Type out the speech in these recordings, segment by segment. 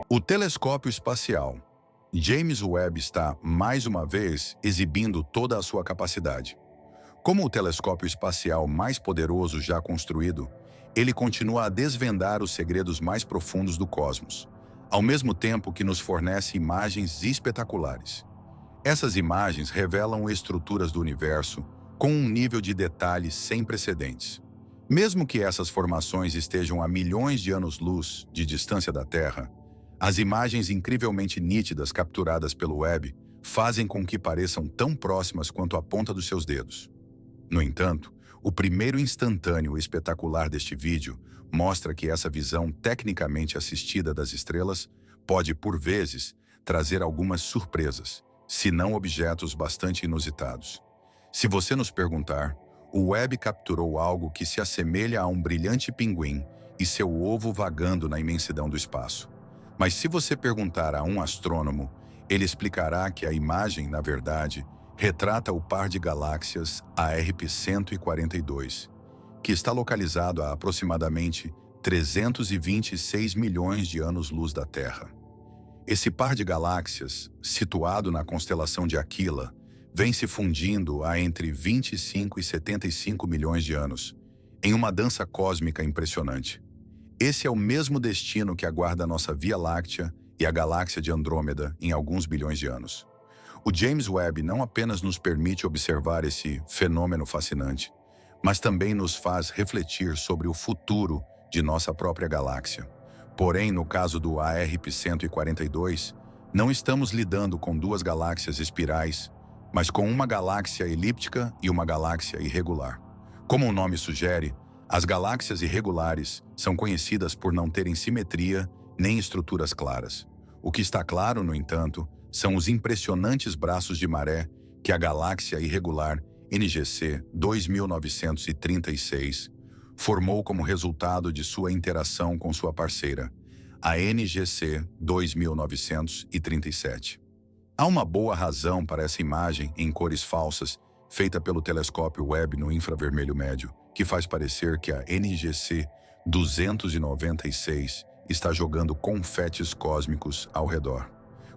O telescópio espacial James Webb está, mais uma vez, exibindo toda a sua capacidade. Como o telescópio espacial mais poderoso já construído, ele continua a desvendar os segredos mais profundos do cosmos, ao mesmo tempo que nos fornece imagens espetaculares. Essas imagens revelam estruturas do universo com um nível de detalhe sem precedentes. Mesmo que essas formações estejam a milhões de anos-luz de distância da Terra, as imagens incrivelmente nítidas capturadas pelo Webb fazem com que pareçam tão próximas quanto a ponta dos seus dedos. No entanto, o primeiro instantâneo espetacular deste vídeo mostra que essa visão tecnicamente assistida das estrelas pode, por vezes, trazer algumas surpresas, se não objetos bastante inusitados. Se você nos perguntar, o Webb capturou algo que se assemelha a um brilhante pinguim e seu ovo vagando na imensidão do espaço. Mas se você perguntar a um astrônomo, ele explicará que a imagem, na verdade, retrata o par de galáxias ARP-142, que está localizado a aproximadamente 326 milhões de anos-luz da Terra. Esse par de galáxias, situado na constelação de Aquila, vem se fundindo há entre 25 e 75 milhões de anos, em uma dança cósmica impressionante. Esse é o mesmo destino que aguarda a nossa Via Láctea e a galáxia de Andrômeda em alguns bilhões de anos. O James Webb não apenas nos permite observar esse fenômeno fascinante, mas também nos faz refletir sobre o futuro de nossa própria galáxia. Porém, no caso do ARP-142, não estamos lidando com duas galáxias espirais, mas com uma galáxia elíptica e uma galáxia irregular. Como o nome sugere, as galáxias irregulares são conhecidas por não terem simetria nem estruturas claras. O que está claro, no entanto, são os impressionantes braços de maré que a galáxia irregular NGC 2936 formou como resultado de sua interação com sua parceira, a NGC 2937. Há uma boa razão para essa imagem em cores falsas feita pelo telescópio Webb no infravermelho médio, que faz parecer que a NGC 296 está jogando confetes cósmicos ao redor.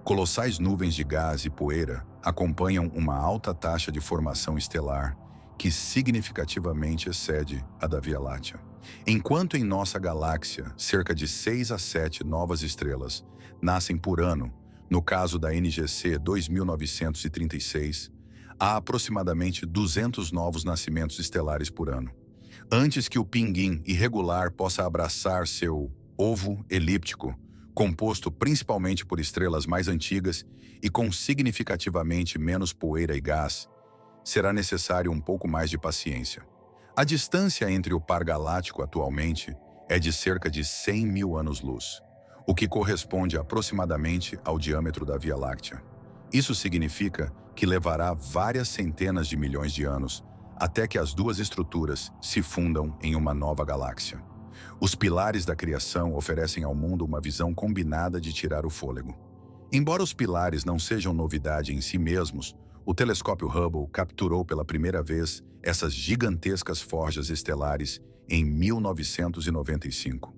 Colossais nuvens de gás e poeira acompanham uma alta taxa de formação estelar que significativamente excede a da Via Láctea. Enquanto em nossa galáxia cerca de 6 a 7 novas estrelas nascem por ano, no caso da NGC 2936, há aproximadamente 200 novos nascimentos estelares por ano. Antes que o pinguim irregular possa abraçar seu ovo elíptico, composto principalmente por estrelas mais antigas e com significativamente menos poeira e gás, será necessário um pouco mais de paciência. A distância entre o par galáctico atualmente é de cerca de 100 mil anos-luz, o que corresponde aproximadamente ao diâmetro da Via Láctea. Isso significa que levará várias centenas de milhões de anos até que as duas estruturas se fundam em uma nova galáxia. Os pilares da criação oferecem ao mundo uma visão combinada de tirar o fôlego. Embora os pilares não sejam novidade em si mesmos, o telescópio Hubble capturou pela primeira vez essas gigantescas forjas estelares em 1995.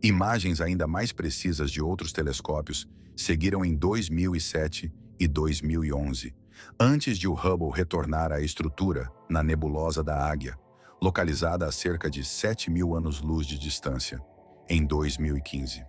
Imagens ainda mais precisas de outros telescópios seguiram em 2007 e 2011, antes de o Hubble retornar à estrutura na nebulosa da Águia, localizada a cerca de 7 mil anos-luz de distância, em 2015.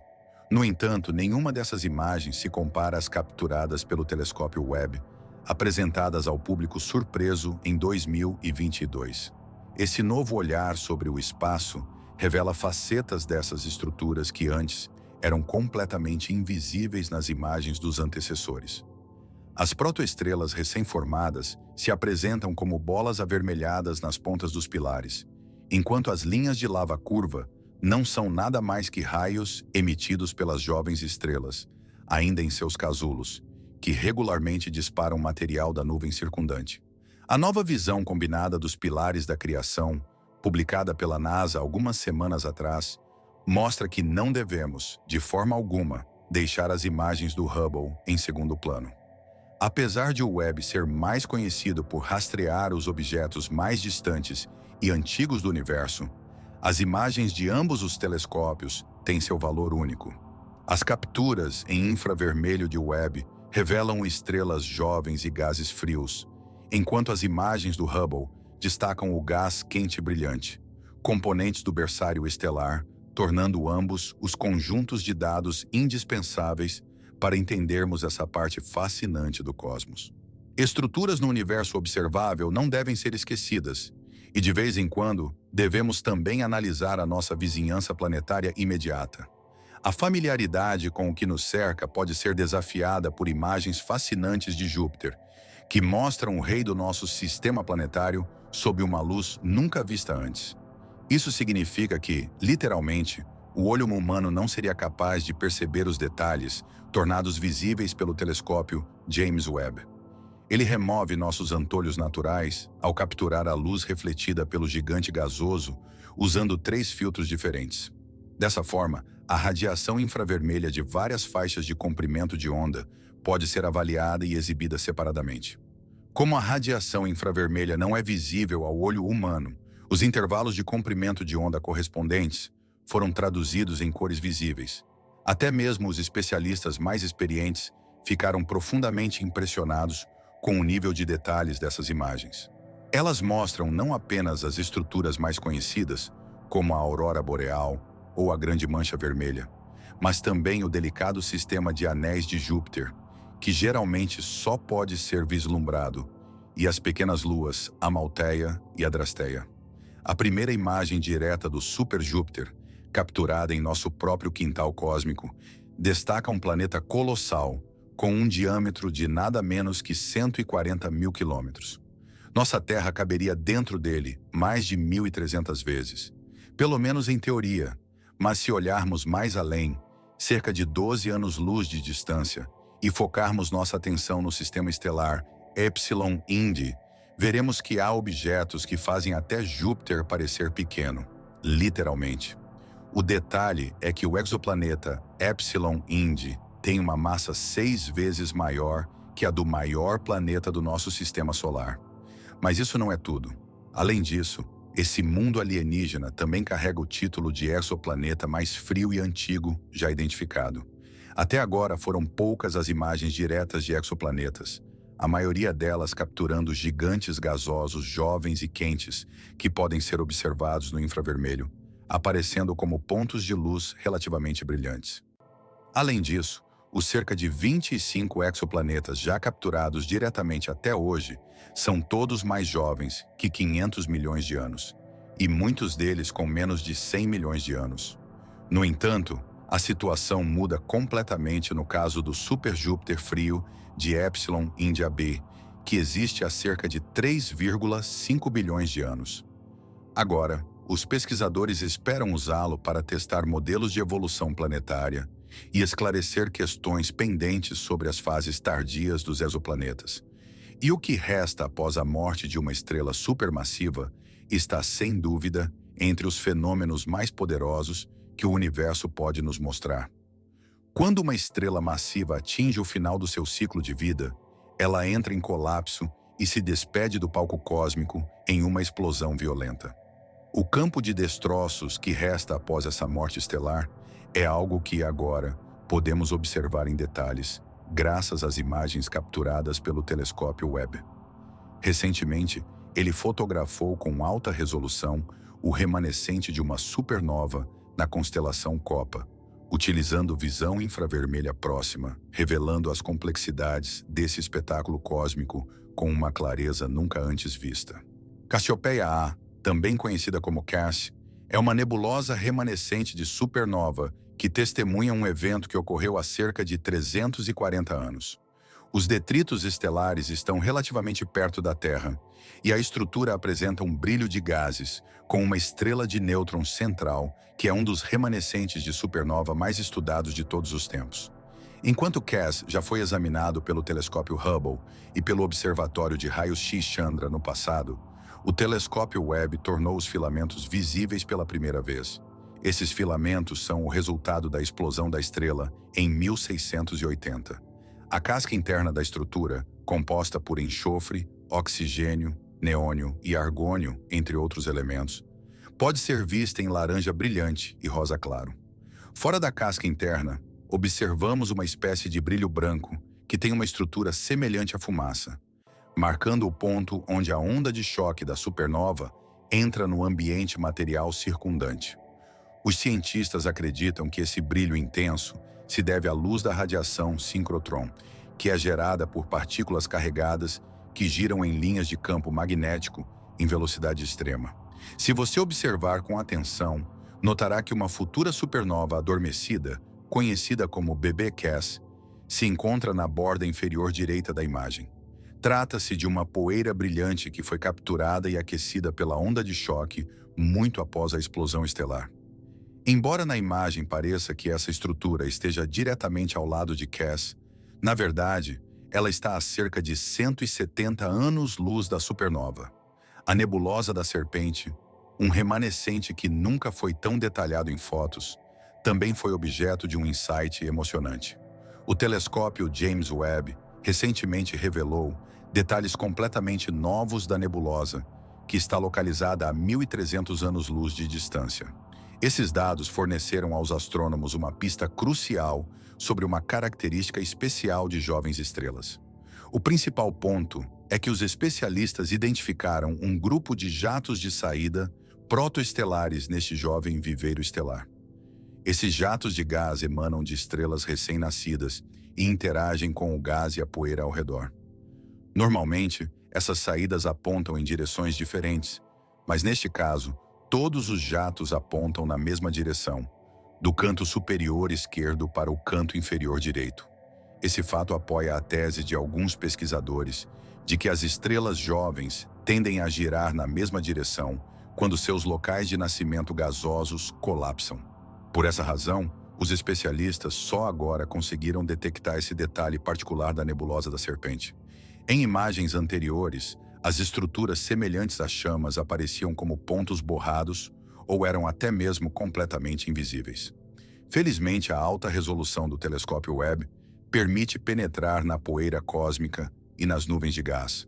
No entanto, nenhuma dessas imagens se compara às capturadas pelo telescópio Webb, apresentadas ao público surpreso em 2022. Esse novo olhar sobre o espaço revela facetas dessas estruturas que antes eram completamente invisíveis nas imagens dos antecessores. As protoestrelas recém-formadas se apresentam como bolas avermelhadas nas pontas dos pilares, enquanto as linhas de lava curva não são nada mais que raios emitidos pelas jovens estrelas, ainda em seus casulos, que regularmente disparam material da nuvem circundante. A nova visão combinada dos pilares da criação, publicada pela NASA algumas semanas atrás, mostra que não devemos, de forma alguma, deixar as imagens do Hubble em segundo plano. Apesar de o Webb ser mais conhecido por rastrear os objetos mais distantes e antigos do universo, as imagens de ambos os telescópios têm seu valor único. As capturas em infravermelho de Webb revelam estrelas jovens e gases frios, enquanto as imagens do Hubble destacam o gás quente brilhante, componentes do berçário estelar, tornando ambos os conjuntos de dados indispensáveis para entendermos essa parte fascinante do cosmos. Estruturas no universo observável não devem ser esquecidas, e de vez em quando devemos também analisar a nossa vizinhança planetária imediata. A familiaridade com o que nos cerca pode ser desafiada por imagens fascinantes de Júpiter, que mostram o rei do nosso sistema planetário sob uma luz nunca vista antes. Isso significa que, literalmente, o olho humano não seria capaz de perceber os detalhes tornados visíveis pelo telescópio James Webb. Ele remove nossos antolhos naturais ao capturar a luz refletida pelo gigante gasoso usando 3 filtros diferentes. Dessa forma, a radiação infravermelha de várias faixas de comprimento de onda pode ser avaliada e exibida separadamente. Como a radiação infravermelha não é visível ao olho humano, os intervalos de comprimento de onda correspondentes foram traduzidos em cores visíveis. Até mesmo os especialistas mais experientes ficaram profundamente impressionados com o nível de detalhes dessas imagens. Elas mostram não apenas as estruturas mais conhecidas, como a aurora boreal ou a grande mancha vermelha, mas também o delicado sistema de anéis de Júpiter, que geralmente só pode ser vislumbrado, e as pequenas luas Amaltheia e Adrasteia. A primeira imagem direta do Super Júpiter, capturada em nosso próprio quintal cósmico, destaca um planeta colossal, com um diâmetro de nada menos que 140 mil quilômetros. Nossa Terra caberia dentro dele mais de 1.300 vezes, pelo menos em teoria, mas se olharmos mais além, cerca de 12 anos-luz de distância, e focarmos nossa atenção no sistema estelar Epsilon Indi, veremos que há objetos que fazem até Júpiter parecer pequeno, literalmente. O detalhe é que o exoplaneta Epsilon Indi tem uma massa 6 vezes maior que a do maior planeta do nosso sistema solar. Mas isso não é tudo. Além disso, esse mundo alienígena também carrega o título de exoplaneta mais frio e antigo já identificado. Até agora foram poucas as imagens diretas de exoplanetas, a maioria delas capturando gigantes gasosos jovens e quentes que podem ser observados no infravermelho, aparecendo como pontos de luz relativamente brilhantes. Além disso, os cerca de 25 exoplanetas já capturados diretamente até hoje são todos mais jovens que 500 milhões de anos, e muitos deles com menos de 100 milhões de anos. No entanto, a situação muda completamente no caso do Super Júpiter frio de Epsilon Índia B, que existe há cerca de 3,5 bilhões de anos. Agora, os pesquisadores esperam usá-lo para testar modelos de evolução planetária e esclarecer questões pendentes sobre as fases tardias dos exoplanetas. E o que resta após a morte de uma estrela supermassiva está, sem dúvida, entre os fenômenos mais poderosos que o universo pode nos mostrar. Quando uma estrela massiva atinge o final do seu ciclo de vida, ela entra em colapso e se despede do palco cósmico em uma explosão violenta. O campo de destroços que resta após essa morte estelar é algo que agora podemos observar em detalhes, graças às imagens capturadas pelo telescópio Webb. Recentemente, ele fotografou com alta resolução o remanescente de uma supernova na constelação Copa, utilizando visão infravermelha próxima, revelando as complexidades desse espetáculo cósmico com uma clareza nunca antes vista. Cassiopeia A, também conhecida como Cass, é uma nebulosa remanescente de supernova que testemunha um evento que ocorreu há cerca de 340 anos. Os detritos estelares estão relativamente perto da Terra, e a estrutura apresenta um brilho de gases, com uma estrela de nêutrons central, que é um dos remanescentes de supernova mais estudados de todos os tempos. Enquanto Cass já foi examinado pelo telescópio Hubble e pelo Observatório de Raios-X Chandra no passado, o telescópio Webb tornou os filamentos visíveis pela primeira vez. Esses filamentos são o resultado da explosão da estrela em 1680. A casca interna da estrutura, composta por enxofre, oxigênio, neônio e argônio, entre outros elementos, pode ser vista em laranja brilhante e rosa claro. Fora da casca interna, observamos uma espécie de brilho branco que tem uma estrutura semelhante à fumaça, marcando o ponto onde a onda de choque da supernova entra no ambiente material circundante. Os cientistas acreditam que esse brilho intenso se deve à luz da radiação síncrotron, que é gerada por partículas carregadas que giram em linhas de campo magnético em velocidade extrema. Se você observar com atenção, notará que uma futura supernova adormecida, conhecida como BB-CAS, se encontra na borda inferior direita da imagem. Trata-se de uma poeira brilhante que foi capturada e aquecida pela onda de choque muito após a explosão estelar. Embora na imagem pareça que essa estrutura esteja diretamente ao lado de CAS, na verdade, ela está a cerca de 170 anos-luz da supernova. A nebulosa da Serpente, um remanescente que nunca foi tão detalhado em fotos, também foi objeto de um insight emocionante. O telescópio James Webb recentemente revelou detalhes completamente novos da nebulosa, que está localizada a 1.300 anos-luz de distância. Esses dados forneceram aos astrônomos uma pista crucial sobre uma característica especial de jovens estrelas. O principal ponto é que os especialistas identificaram um grupo de jatos de saída protoestelares neste jovem viveiro estelar. Esses jatos de gás emanam de estrelas recém-nascidas e interagem com o gás e a poeira ao redor. Normalmente, essas saídas apontam em direções diferentes, mas neste caso, todos os jatos apontam na mesma direção, do canto superior esquerdo para o canto inferior direito. Esse fato apoia a tese de alguns pesquisadores de que as estrelas jovens tendem a girar na mesma direção quando seus locais de nascimento gasosos colapsam. Por essa razão, os especialistas só agora conseguiram detectar esse detalhe particular da nebulosa da Serpente. Em imagens anteriores, as estruturas semelhantes a chamas apareciam como pontos borrados ou eram até mesmo completamente invisíveis. Felizmente, a alta resolução do telescópio Webb permite penetrar na poeira cósmica e nas nuvens de gás,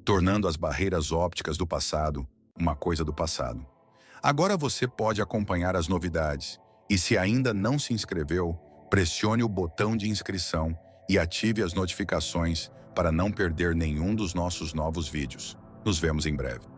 tornando as barreiras ópticas do passado uma coisa do passado. Agora você pode acompanhar as novidades e, se ainda não se inscreveu, pressione o botão de inscrição e ative as notificações para não perder nenhum dos nossos novos vídeos. Nos vemos em breve.